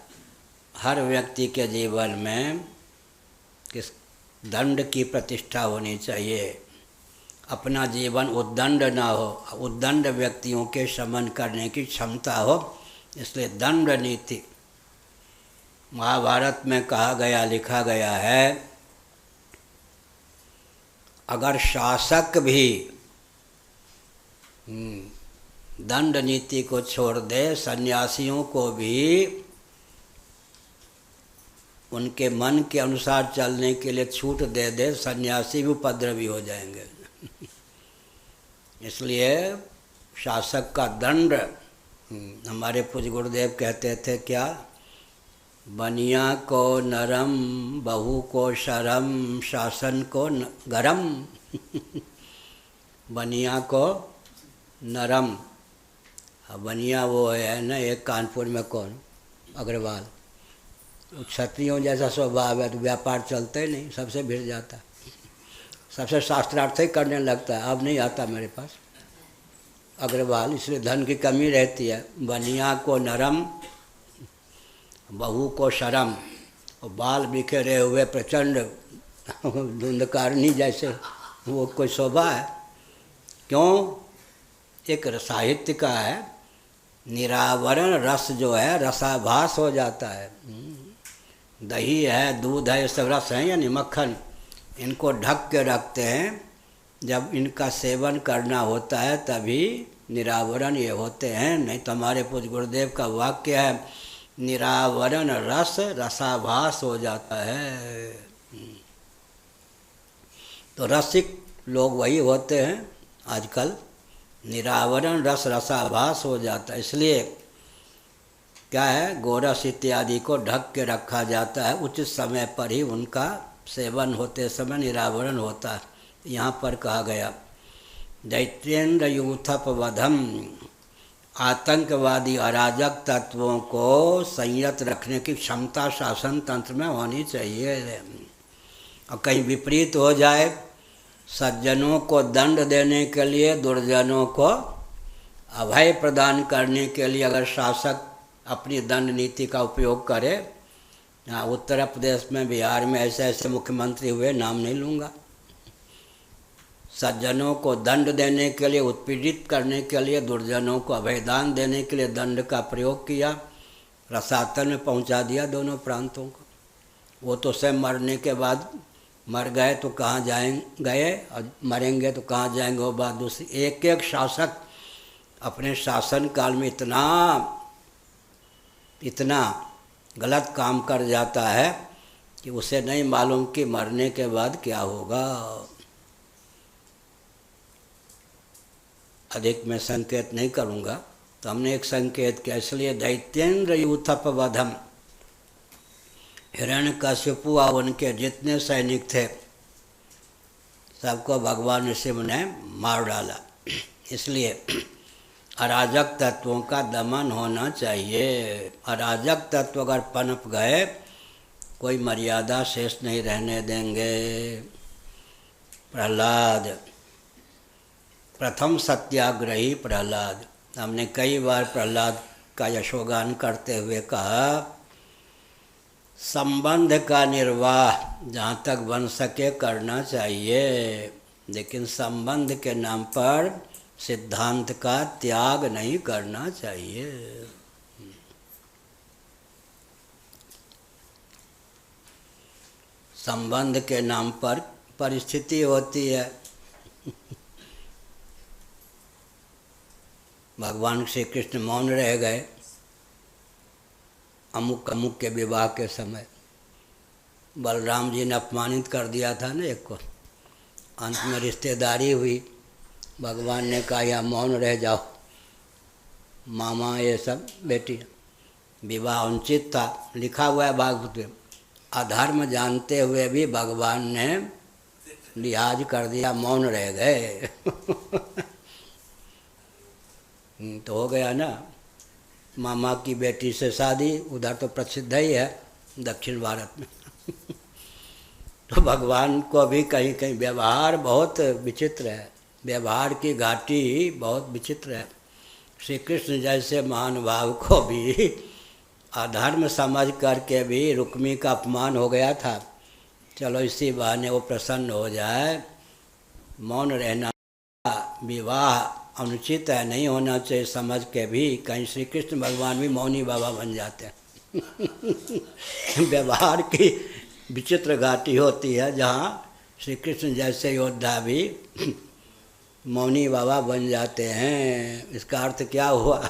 हर व्यक्ति के जीवन में किस दंड की प्रतिष्ठा होनी चाहिए, अपना जीवन उद्दंड ना हो, उद्दंड व्यक्तियों के शमन करने की क्षमता हो। इसलिए दंड नीति महाभारत में कहा गया, लिखा गया है, अगर शासक भी दंड नीति को छोड़ दे, सन्यासियों को भी उनके मन के अनुसार चलने के लिए छूट दे दे, सन्यासी भी उपद्रवी हो जाएंगे इसलिए शासक का दंड, हमारे पूज्य गुरुदेव कहते थे क्या, बनिया को नरम, बहू को शरम, शासन को गरम बनिया को नरम, बनिया वो है ना, एक कानपुर में कौन, अग्रवाल, क्षत्रियों जैसा स्वभाव है तो व्यापार चलते ही नहीं, सबसे भिड़ जाता, सबसे शास्त्रार्थ ही करने लगता है, अब नहीं आता मेरे पास अग्रवाल, इसलिए धन की कमी रहती है। बनिया को नरम, बहू को शरम, और बाल बिखेरे हुए प्रचंड धुंधकारनी जैसे, वो कोई शोभा है? क्यों? एक साहित्य का है, निरावरण रस जो है रसाभास हो जाता है। दही है, दूध है, ये सब रस हैं यानी मक्खन, इनको ढक के रखते हैं, जब इनका सेवन करना होता है तभी निरावरण ये होते हैं। नहीं तो हमारे पूज्य गुरुदेव का वाक्य है, निरावरण रस रसाभास हो जाता है। तो रसिक लोग वही होते हैं आजकल, निरावरण रस रसाभास हो जाता है। इसलिए क्या है, गोरस इत्यादि को ढक के रखा जाता है, उचित समय पर ही उनका सेवन होते समय निरावरण होता है। यहाँ पर कहा गया दैत्येंद्र यूथप वधम, आतंकवादी अराजक तत्वों को संयत रखने की क्षमता शासन तंत्र में होनी चाहिए। और कहीं विपरीत हो जाए, सज्जनों को दंड देने के लिए दुर्जनों को अभय प्रदान करने के लिए अगर शासक अपनी दंड नीति का उपयोग करे, यहाँ उत्तर प्रदेश में, बिहार में ऐसे ऐसे मुख्यमंत्री हुए, नाम नहीं लूँगा, सज्जनों को दंड देने के लिए, उत्पीड़ित करने के लिए, दुर्जनों को अभयदान देने के लिए दंड का प्रयोग किया, रसातल में पहुंचा दिया दोनों प्रांतों को। वो तो स्वयं मरने के बाद, मर गए तो कहाँ गए और मरेंगे तो कहाँ जाएंगे, वो बात दूसरी। एक एक शासक अपने शासन काल में इतना गलत काम कर जाता है कि उसे नहीं मालूम कि मरने के बाद क्या होगा। अधिक मैं संकेत नहीं करूँगा, तो हमने एक संकेत किया, इसलिए दैत्येंद्र यूथपवधम, हिरण्यकश्यपु और उनके जितने सैनिक थे सबको भगवान शिव ने मार डाला। इसलिए अराजक तत्वों का दमन होना चाहिए। अराजक तत्व अगर पनप गए, कोई मर्यादा शेष नहीं रहने देंगे। प्रहलाद, प्रथम सत्याग्रही प्रहलाद, हमने कई बार प्रहलाद का यशोगान करते हुए कहा, संबंध का निर्वाह जहाँ तक बन सके करना चाहिए, लेकिन संबंध के नाम पर सिद्धांत का त्याग नहीं करना चाहिए। संबंध के नाम पर परिस्थिति होती है। भगवान श्री कृष्ण मौन रह गए अमुक अमुक के विवाह के समय। बलराम जी ने अपमानित कर दिया था ना एक को, अंत में रिश्तेदारी हुई, भगवान ने कहा या मौन रह जाओ, मामा ये सब बेटी, विवाह अनुचित था, लिखा हुआ है भागवत में। अधर्म जानते हुए भी भगवान ने लिहाज कर दिया, मौन रह गए। तो हो गया ना, मामा की बेटी से शादी, उधर तो प्रसिद्ध ही है दक्षिण भारत में। तो भगवान को भी कहीं कहीं व्यवहार बहुत विचित्र है, व्यवहार की घाटी बहुत विचित्र है। श्री कृष्ण जैसे महानुभाव को भी अधर्म समझ करके भी रुक्मी का अपमान हो गया था। चलो इसी बहाने वो प्रसन्न हो जाए। मौन रहना, विवाह अनुचित है, नहीं होना चाहिए समझ के भी कहीं श्री कृष्ण भगवान भी मौनी बाबा बन जाते हैं। व्यवहार की विचित्र घाटी होती है, जहाँ श्री कृष्ण जैसे योद्धा भी मौनी बाबा बन जाते हैं। इसका अर्थ क्या हुआ?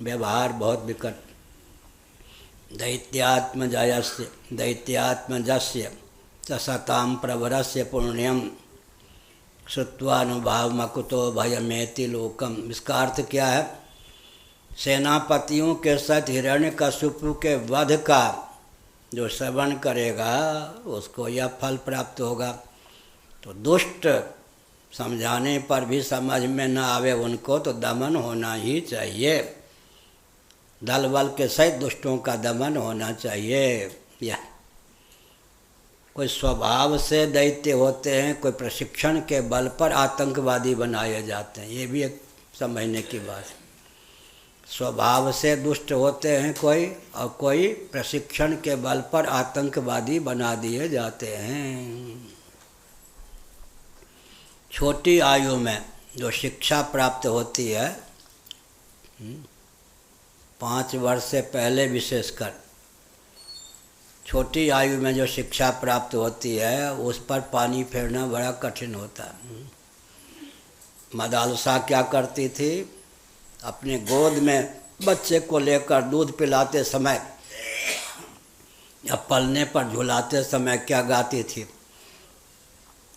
व्यवहार बहुत विकट। दैत्यात्मजस्य च सतां प्रवरस्य पुण्यम श्रुत्वानुभाव मकुतो भयमेति लोकम। इसका अर्थ क्या है? सेनापतियों के साथ हिरण्यकश्यपु के वध का जो श्रवण करेगा उसको यह फल प्राप्त होगा। तो दुष्ट समझाने पर भी समझ में न आवे उनको तो दमन होना ही चाहिए। दल बल के सहित दुष्टों का दमन होना चाहिए। यह कोई स्वभाव से दैत्य होते हैं, कोई प्रशिक्षण के बल पर आतंकवादी बनाए जाते हैं, ये भी एक समझने की बात है। स्वभाव से दुष्ट होते हैं कोई, और कोई प्रशिक्षण के बल पर आतंकवादी बना दिए जाते हैं। छोटी आयु में जो शिक्षा प्राप्त होती है, 5 वर्ष से पहले विशेषकर छोटी आयु में जो शिक्षा प्राप्त होती है उस पर पानी फेरना बड़ा कठिन होता है। मदालसा क्या करती थी? अपने गोद में बच्चे को लेकर दूध पिलाते समय या पलने पर झुलाते समय क्या गाती थी?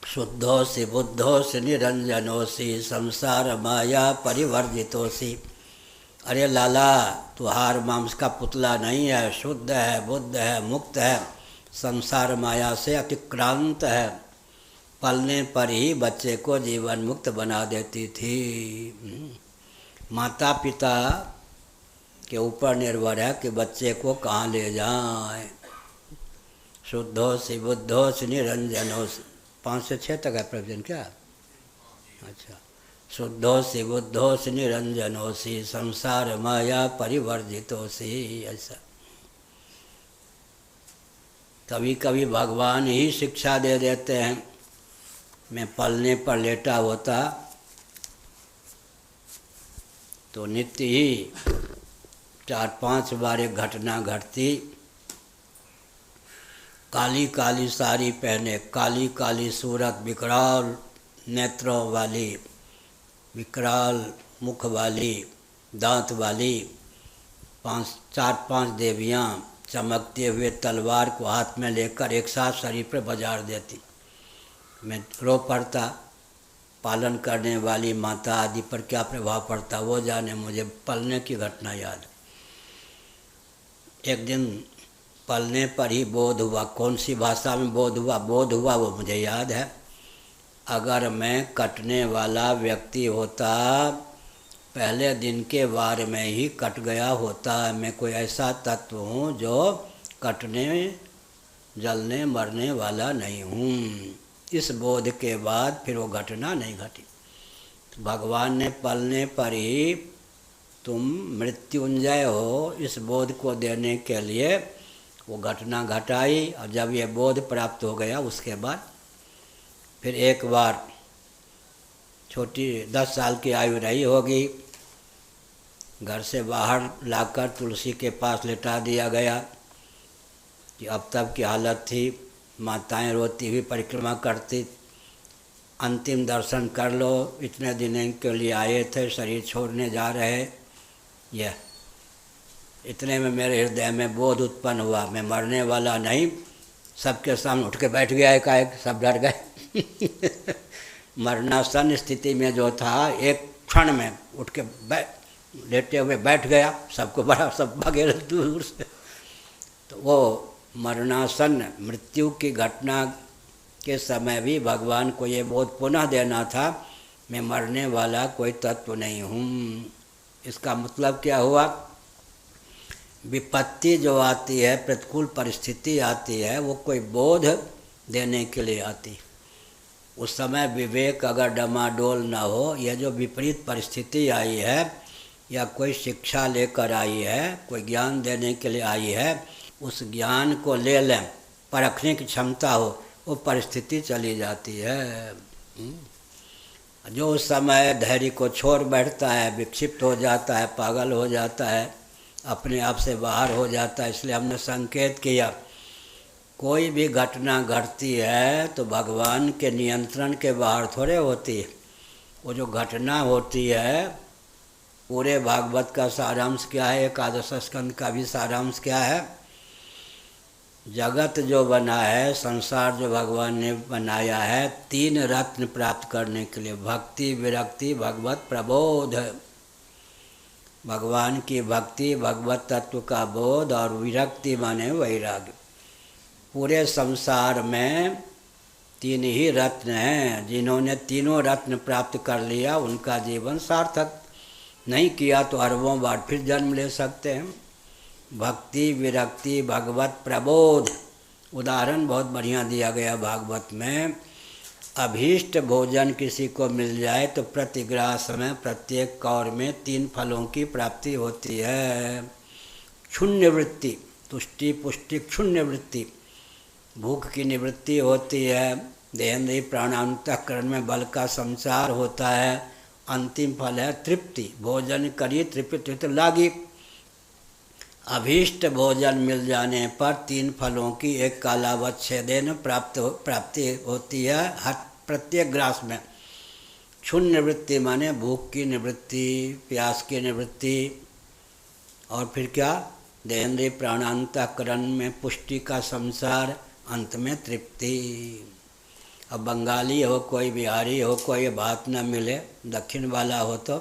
शुद्धोसि बुद्धोसि निरंजनोसि संसार माया परिवर्जितोसि। अरे लाला, तू हार मांस का पुतला नहीं है, शुद्ध है, बुद्ध है, मुक्त है, संसार माया से अतिक्रांत है। पलने पर ही बच्चे को जीवन मुक्त बना देती थी। माता पिता के ऊपर निर्भर है कि बच्चे को कहाँ ले जाएं। शुद्धोसि बुद्धोसि निरंजनोसि, 5 से 6 तक है प्रवचन क्या? अच्छा। शुद्धोसि बुद्धोसि निरंजनोसि संसार माया परिवर्जितोसि, ऐसा। कभी कभी भगवान ही शिक्षा दे देते हैं। मैं पलने पर लेटा होता तो नित्य ही 4-5 बार एक घटना घटती। काली काली साड़ी पहने, काली काली सूरत, विकराल नेत्रों वाली, विकराल मुख वाली, दांत वाली 4-5 देवियाँ चमकते हुए तलवार को हाथ में लेकर एक साथ शरीर पर बाजार देती। मैं रो पड़ता। पालन करने वाली माता आदि पर क्या प्रभाव पड़ता वो जाने। मुझे पलने की घटना याद। एक दिन पलने पर ही बोध हुआ। कौन सी भाषा में बोध हुआ? बोध हुआ वो मुझे याद है। अगर मैं कटने वाला व्यक्ति होता, पहले दिन के वार में ही कट गया होता। मैं कोई ऐसा तत्व हूँ जो कटने, जलने, मरने वाला नहीं हूँ। इस बोध के बाद फिर वो घटना नहीं घटी। तो भगवान ने पलने पर ही तुम मृत्युंजय हो, इस बोध को देने के लिए वो घटना घटाई। और जब ये बोध प्राप्त हो गया उसके बाद फिर एक बार छोटी 10 साल की आयु रही होगी, घर से बाहर लाकर तुलसी के पास लेटा दिया गया कि अब तक की हालत थी। माताएं रोती हुई परिक्रमा करती, अंतिम दर्शन कर लो, इतने दिन के लिए आए थे, शरीर छोड़ने जा रहे। यह इतने में मेरे हृदय में बोध उत्पन्न हुआ, मैं मरने वाला नहीं। सबके सामने उठ के बैठ गया एकाएक, सब डर गए। मरणासन स्थिति में जो था, एक क्षण में उठ के लेटे हुए बैठ गया। सबको बड़ा, सब भागे दूर से। तो वो मरणासन मृत्यु की घटना के समय भी भगवान को ये बोध पुनः देना था, मैं मरने वाला कोई तत्व नहीं हूँ। इसका मतलब क्या हुआ? विपत्ति जो आती है, प्रतिकूल परिस्थिति आती है, वो कोई बोध देने के लिए आती। उस समय विवेक अगर डमाडोल ना हो, यह जो विपरीत परिस्थिति आई है या कोई शिक्षा लेकर आई है, कोई ज्ञान देने के लिए आई है, उस ज्ञान को ले लें, परखने की क्षमता हो, वो परिस्थिति चली जाती है। जो उस समय धैर्य को छोड़ बैठता है, विक्षिप्त हो जाता है, पागल हो जाता है, अपने आप से बाहर हो जाता है। इसलिए हमने संकेत किया, कोई भी घटना घटती है तो भगवान के नियंत्रण के बाहर थोड़े होती है। वो जो घटना होती है, पूरे भागवत का सारांश क्या है, एकादश स्कंद का भी सारांश क्या है? जगत जो बना है, संसार जो भगवान ने बनाया है, 3 रत्न प्राप्त करने के लिए, भक्ति, विरक्ति, भगवत प्रबोध। भगवान की भक्ति, भगवत तत्व का बोध, और विरक्ति माने वैराग्य। पूरे संसार में 3 ही रत्न हैं। जिन्होंने तीनों रत्न प्राप्त कर लिया, उनका जीवन सार्थक। नहीं किया तो अरबों बार फिर जन्म ले सकते हैं। भक्ति, विरक्ति, भगवत प्रबोध। उदाहरण बहुत बढ़िया दिया गया भागवत में। अभीष्ट भोजन किसी को मिल जाए तो प्रतिग्रास में, प्रत्येक कौर में 3 फलों की प्राप्ति होती है। क्षुण्य वृत्ति, तुष्टि पुष्टि क्षुण्य वृत्ति, भूख की निवृत्ति होती है। देहेंद्रिय प्राणांतःकरण में बल का संचार होता है। अंतिम फल है तृप्ति, भोजन करी तृप्ति लागी। अभीष्ट भोजन मिल जाने पर 3 फलों की एक कालावच्छेदेन प्राप्ति होती है हर प्रत्येक ग्रास में। क्षुण्य वृत्ति माने भूख की निवृत्ति, प्यास की निवृत्ति, और फिर क्या? देहेंद्रिय प्राणांतःकरण में पुष्टि का संसार, अंत में तृप्ति। अब बंगाली हो, कोई बिहारी हो, कोई भात न मिले, दक्षिण वाला हो तो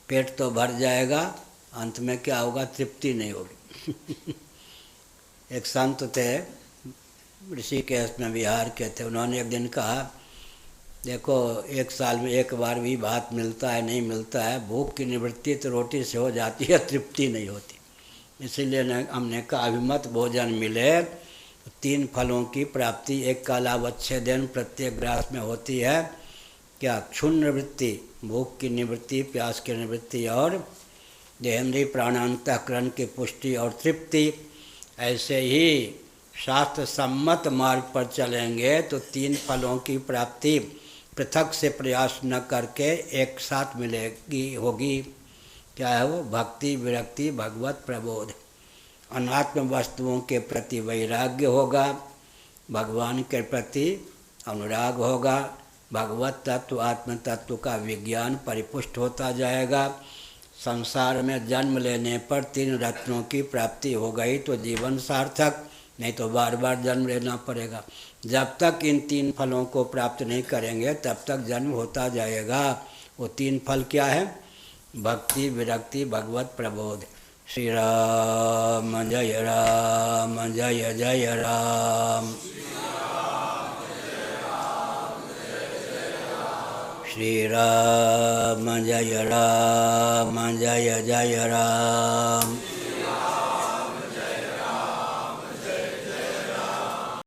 पेट तो भर जाएगा, अंत में क्या होगा? तृप्ति नहीं होगी। एक संत थे ऋषिकेश में, बिहार के थे। उन्होंने एक दिन कहा देखो, एक साल में एक बार भी भात मिलता है नहीं मिलता है, भूख की निवृत्ति तो रोटी से हो जाती है, तृप्ति नहीं होती। इसीलिए हमने कहा अभिमत भोजन मिले तो 3 फलों की प्राप्ति एक कालावच्छेदन प्रत्येक ग्रास में होती है। क्या? क्षुण्ण निवृत्ति, भूख की निवृत्ति, प्यास की निवृत्ति और देहेंद्रीय प्राणांतःकरण की पुष्टि और तृप्ति। ऐसे ही शास्त्र सम्मत मार्ग पर चलेंगे तो 3 फलों की प्राप्ति पृथक से प्रयास न करके एक साथ मिलेगी होगी। क्या है वो? भक्ति, विरक्ति, भगवत प्रबोध। अनात्म वस्तुओं के प्रति वैराग्य होगा, भगवान के प्रति अनुराग होगा, भगवत तत्व आत्म तत्व का विज्ञान परिपुष्ट होता जाएगा। संसार में जन्म लेने पर 3 रत्नों की प्राप्ति हो गई तो जीवन सार्थक, नहीं तो बार बार जन्म लेना पड़ेगा। जब तक इन 3 फलों को प्राप्त नहीं करेंगे तब तक जन्म होता जाएगा। वो 3 फल क्या है? भक्ति, विरक्ति, भगवत प्रबोध। श्री राम जय राम, जय जय राम। श्री राम जय राम, जय जय राम।